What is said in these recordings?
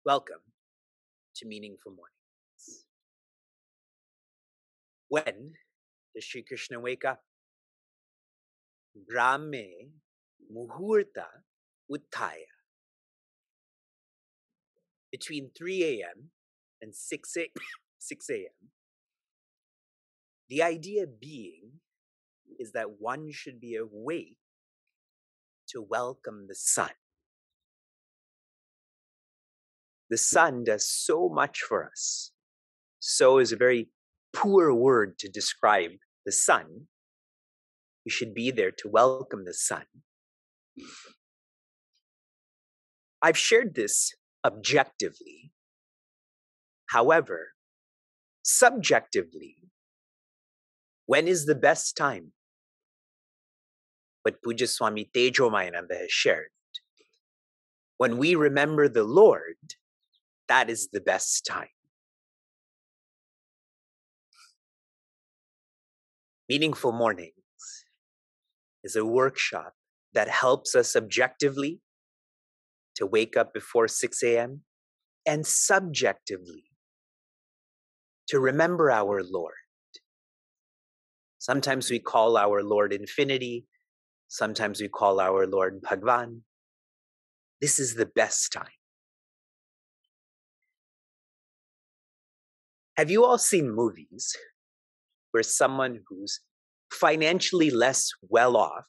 Welcome to Meaningful Mornings. When does Sri Krishna wake up? Brahme Muhurta Utthaya. Between 3 a.m. and 6 a.m. The idea being is that one should be awake to welcome the sun. The sun does so much for us. So is a very poor word to describe the sun. We should be there to welcome the sun. I've shared this objectively. However, subjectively, when is the best time? What Puja Swami Tejomayananda has shared. When we remember the Lord, that is the best time. Meaningful Mornings is a workshop that helps us objectively to wake up before 6 a.m. and subjectively to remember our Lord. Sometimes we call our Lord Infinity. Sometimes we call our Lord Bhagwan. This is the best time. Have you all seen movies where someone who's financially less well off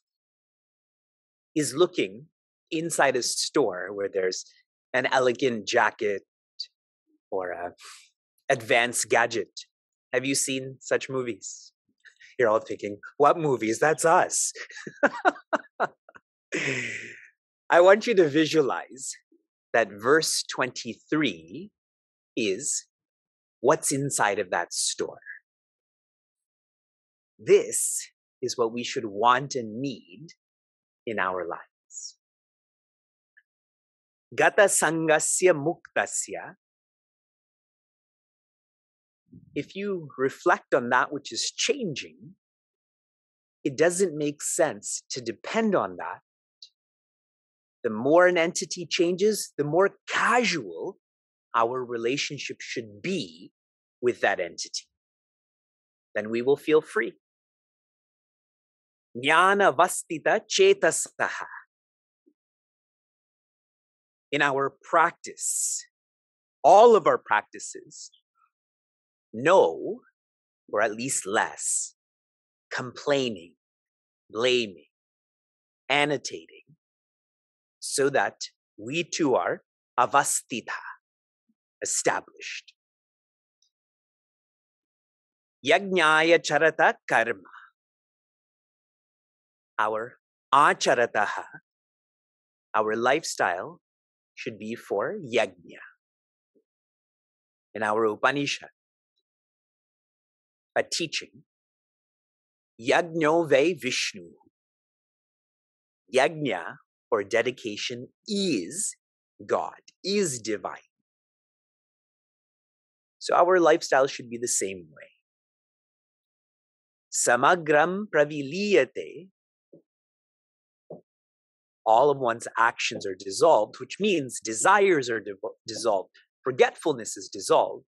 is looking inside a store where there's an elegant jacket or an advanced gadget? Have you seen such movies? You're all thinking, what movies? That's us. I want you to visualize that verse 23 is what's inside of that store. This is what we should want and need in our lives. Gata sangasya muktasya. If you reflect on that which is changing, it doesn't make sense to depend on that. The more an entity changes, the more casual our relationship should be with that entity. Then we will feel free. Jnana vastita chetasaha. In our practice, all of our practices, no, or at least less, complaining, blaming, annotating, so that we too are avastita, established. Yajnaya charata karma. Our acharataha, our lifestyle should be for yajna. In our Upanishad, a teaching, yajno ve Vishnu. Yajna, or dedication, is God, is divine. So our lifestyle should be the same way. Samagram praviliyate. All of one's actions are dissolved, which means desires are dissolved. Forgetfulness is dissolved.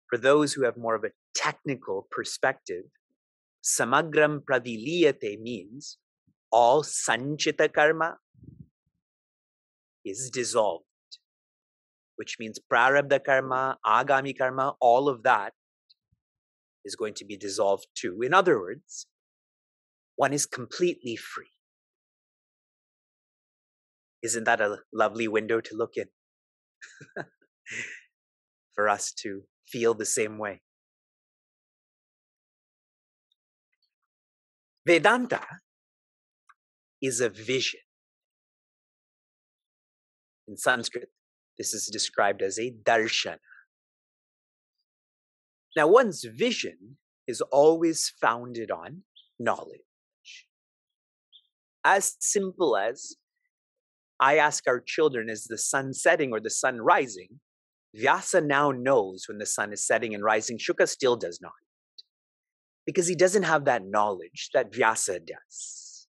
For those who have more of a technical perspective, samagram praviliyate means all sanchita karma is dissolved, which means prarabdha karma, agami karma, all of that is going to be dissolved too. In other words, one is completely free. Isn't that a lovely window to look in? For us to feel the same way. Vedanta is a vision. In Sanskrit, this is described as a darshana. Now, one's vision is always founded on knowledge. As simple as I ask our children, is the sun setting or the sun rising? Vyasa now knows when the sun is setting and rising. Shuka still does not. Because he doesn't have that knowledge that Vyasa does.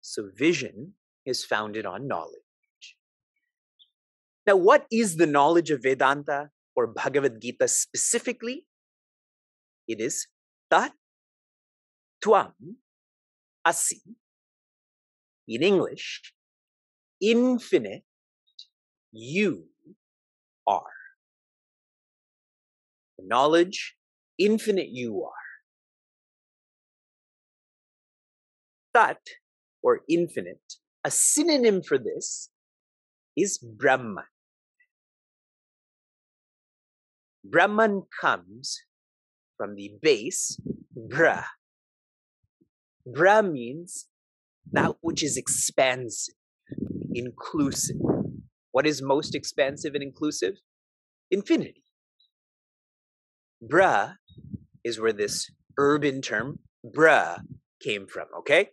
So vision is founded on knowledge. Now, what is the knowledge of Vedanta or Bhagavad Gita specifically? It is Tat Tvam Asi. In English, infinite you are. The knowledge, infinite you are. Tat, or infinite, a synonym for this is Brahman. Brahman comes from the base Bra. Bra means that which is expansive, inclusive. What is most expansive and inclusive? Infinity. Bra is where this urban term, bruh, came from, okay?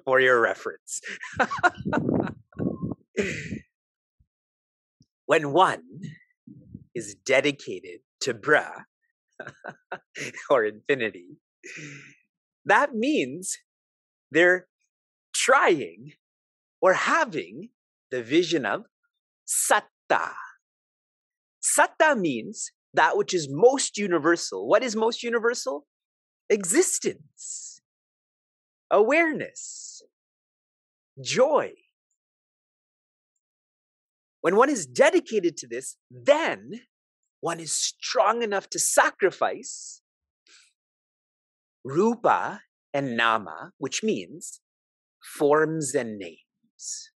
For your reference. When one is dedicated to Bra, or infinity, that means they're trying or having the vision of Satta. Satta means that which is most universal. What is most universal? Existence, awareness, joy. When one is dedicated to this, then one is strong enough to sacrifice rupa and nama, which means forms and names.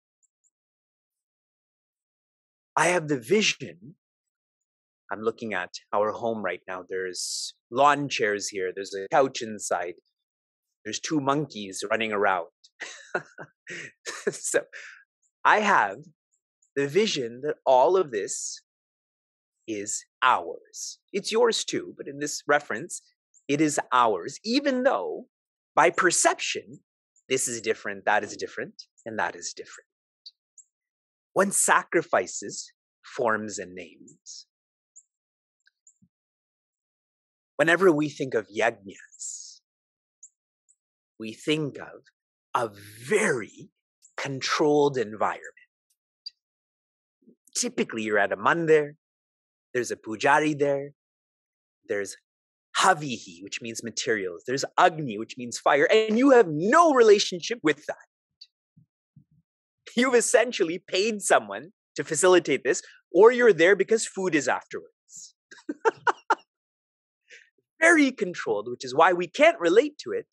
I have the vision. I'm looking at our home right now. There's lawn chairs here. There's a couch inside. There's 2 monkeys running around. So I have the vision that all of this is ours. It's yours too, but in this reference, it is ours, even though by perception, this is different, that is different, and that is different. One sacrifices forms and names. Whenever we think of yajnas, we think of a very controlled environment. Typically, you're at a mandir, there's a pujari there, there's havihi, which means materials, there's agni, which means fire, and you have no relationship with that. You've essentially paid someone to facilitate this, or you're there because food is afterwards. Very controlled, which is why we can't relate to it.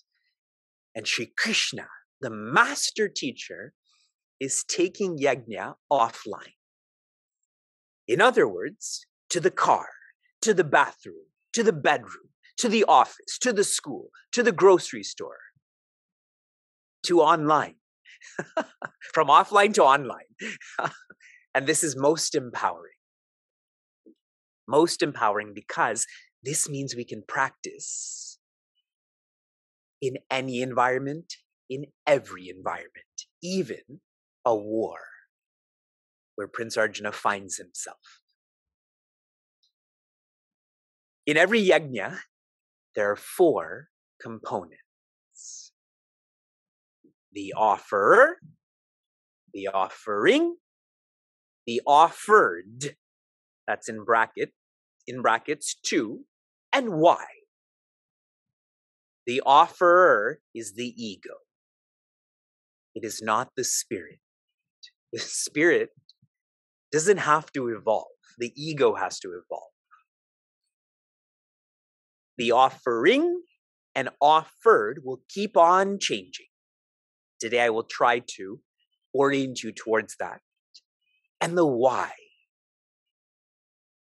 And Sri Krishna, the master teacher, is taking yajna offline. In other words, to the car, to the bathroom, to the bedroom, to the office, to the school, to the grocery store, to online, from offline to online. And this is most empowering. Most empowering because this means we can practice in any environment, in every environment, even a war where Prince Arjuna finds himself. In every yajna, there are 4 components. The offerer, the offering, the offered, that's in brackets 2, and why. The offerer is the ego. It is not the spirit. The spirit doesn't have to evolve. The ego has to evolve. The offering and offered will keep on changing. Today I will try to orient you towards that. And the why.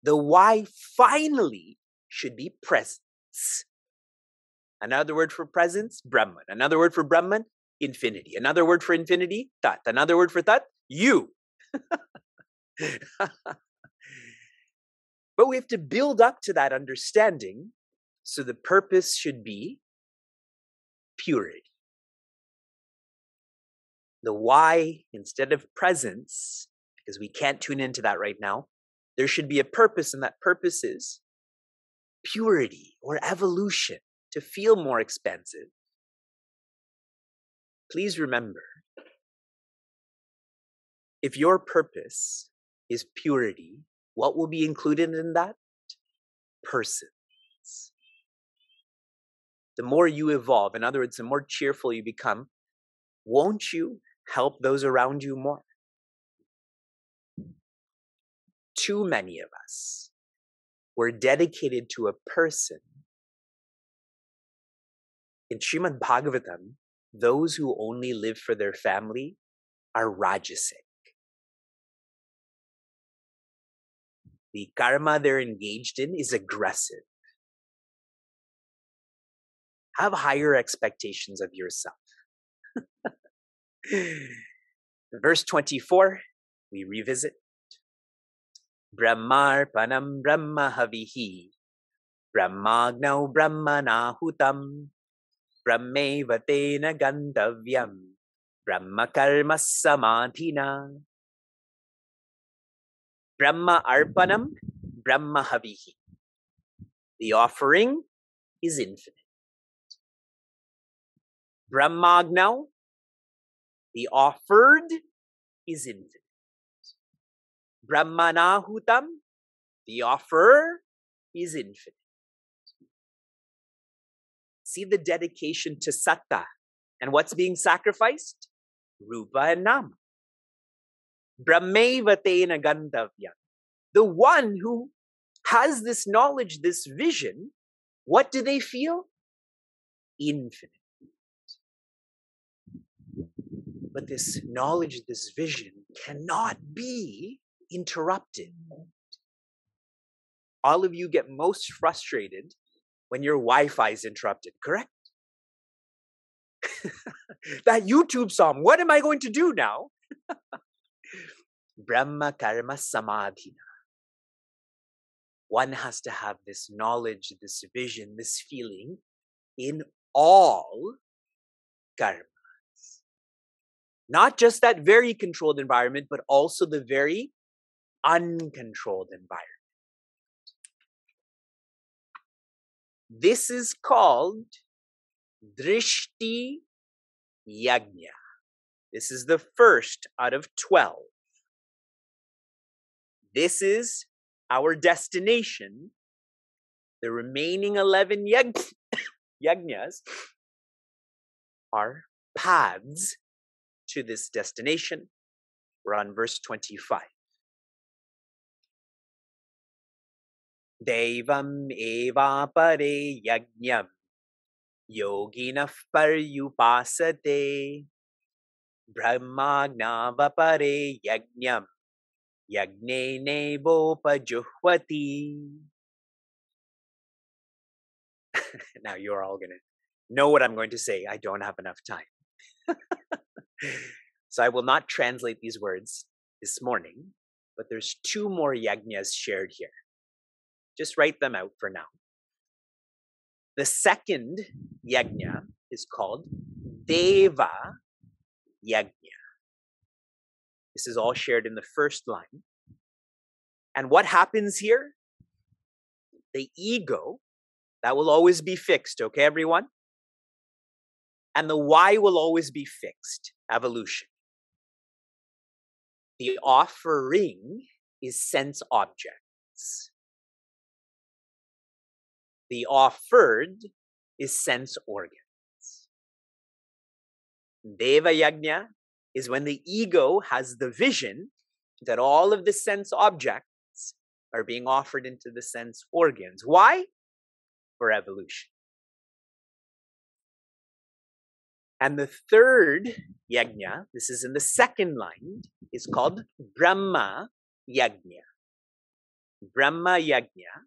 The why finally should be presence. Another word for presence, Brahman. Another word for Brahman, infinity. Another word for infinity, Tat. Another word for Tat, you. But we have to build up to that understanding. So the purpose should be purity. The why, instead of presence, because we can't tune into that right now, there should be a purpose, and that purpose is purity or evolution, to feel more expansive. Please remember, If your purpose is purity, what will be included in that? Persons. The more you evolve, in other words, the more cheerful you become, won't you help those around you more? Too many of us were dedicated to a person. In Srimad Bhagavatam, those who only live for their family are rajasic. The karma they're engaged in is aggressive. Have higher expectations of yourself. Verse 24, we revisit. Brahmarpanam brahmahavihi brahmagnau brahmanahutam brahmevatena gandavyam brahmakarma samadhina. Brahma arpanam brahmahavihi. The offering is infinite. Brahmagnau, the offered is infinite. Brahmanahutam, the offerer is infinite. See the dedication to satta. And what's being sacrificed? Rupa and Nama. Brahmevatena gandavyam. The one who has this knowledge, this vision, what do they feel? Infinite. But this knowledge, this vision cannot be interrupted. All of you get most frustrated when your Wi-Fi is interrupted, correct? That YouTube song, what am I going to do now? Brahma karma samadhina. One has to have this knowledge, this vision, this feeling in all karmas. Not just that very controlled environment, but also the very uncontrolled environment. This is called Drishti Yajna. This is the first out of 12. This is our destination. The remaining 11 yajnas are paths to this destination. We're on verse 25. Devam eva pare yajnam yoginah paryupasate brahmagnava pare yajnam yagne nebopajuhvati. Now you're all going to know what I'm going to say. I don't have enough time. So I will not translate these words this morning, but there's 2 more yajnas shared here. Just write them out for now. The second yajna is called Deva Yajna. This is all shared in the first line. And what happens here? The ego, that will always be fixed, okay, everyone? And the why will always be fixed, evolution. The offering is sense objects. The offered is sense organs. Deva Yajna is when the ego has the vision that all of the sense objects are being offered into the sense organs. Why? For evolution. And the third yajna, this is in the second line, is called Brahma Yajna. Brahma Yajna.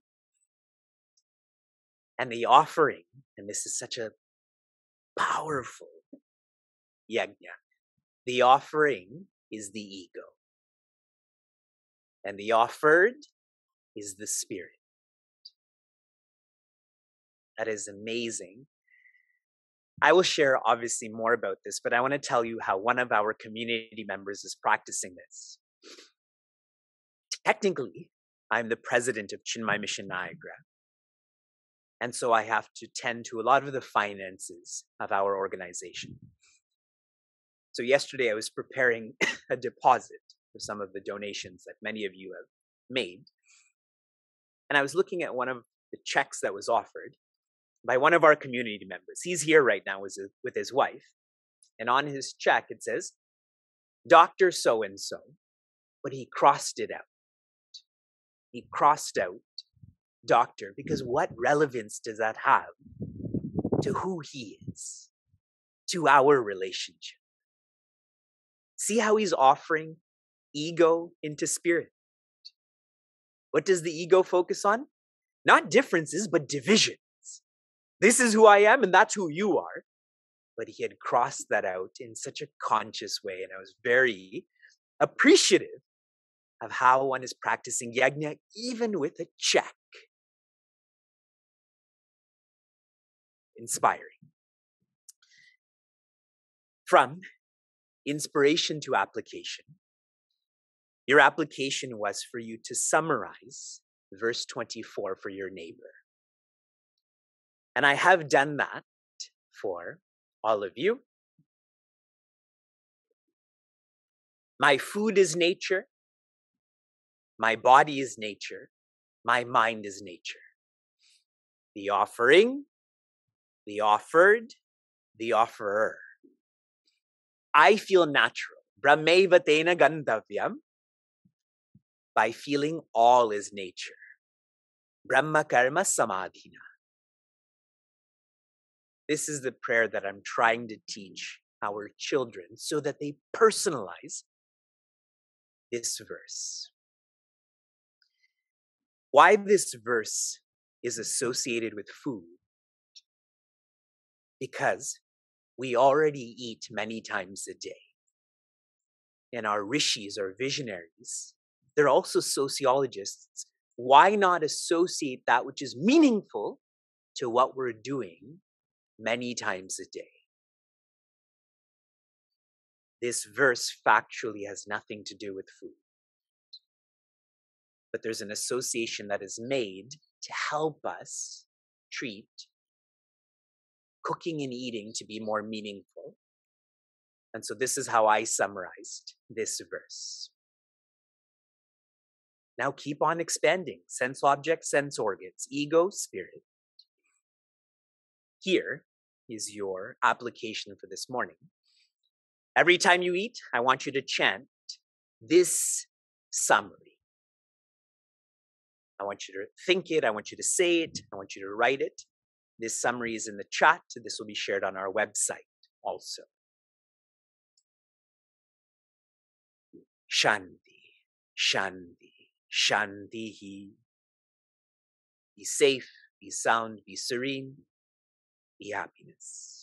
And the offering, and this is such a powerful yajna, the offering is the ego. And the offered is the spirit. That is amazing. I will share obviously more about this, but I want to tell you how one of our community members is practicing this. Technically, I'm the president of Chinmay Mission Niagara. And so I have to tend to a lot of the finances of our organization. So yesterday I was preparing a deposit for some of the donations that many of you have made. And I was looking at one of the checks that was offered by one of our community members. He's here right now with his wife. And on his check, it says, Dr. So-and-so, but he crossed it out. He crossed out doctor, because what relevance does that have to who he is, to our relationship? See how he's offering ego into spirit. What does the ego focus on? Not differences, but divisions. This is who I am, and that's who you are. But he had crossed that out in such a conscious way, and I was very appreciative of how one is practicing yajna, even with a check. Inspiring. From inspiration to application. Your application was for you to summarize verse 24 for your neighbor. And I have done that for all of you. My food is nature. My body is nature. My mind is nature. The offering, the offered, the offerer. I feel natural. Brahmeva tena gandavyam. By feeling all is nature. Brahma karma samadhina. This is the prayer that I'm trying to teach our children so that they personalize this verse. Why this verse is associated with food? Because we already eat many times a day. And our rishis, our visionaries, they're also sociologists. Why not associate that which is meaningful to what we're doing many times a day? This verse factually has nothing to do with food. But there's an association that is made to help us treat cooking and eating to be more meaningful. And so this is how I summarized this verse. Now keep on expanding. Sense objects, sense organs, ego, spirit. Here is your application for this morning. Every time you eat, I want you to chant this summary. I want you to think it. I want you to say it. I want you to write it. This summary is in the chat. This will be shared on our website also. Shanti, Shanti, Shantihi. Be safe, be sound, be serene, be happiness.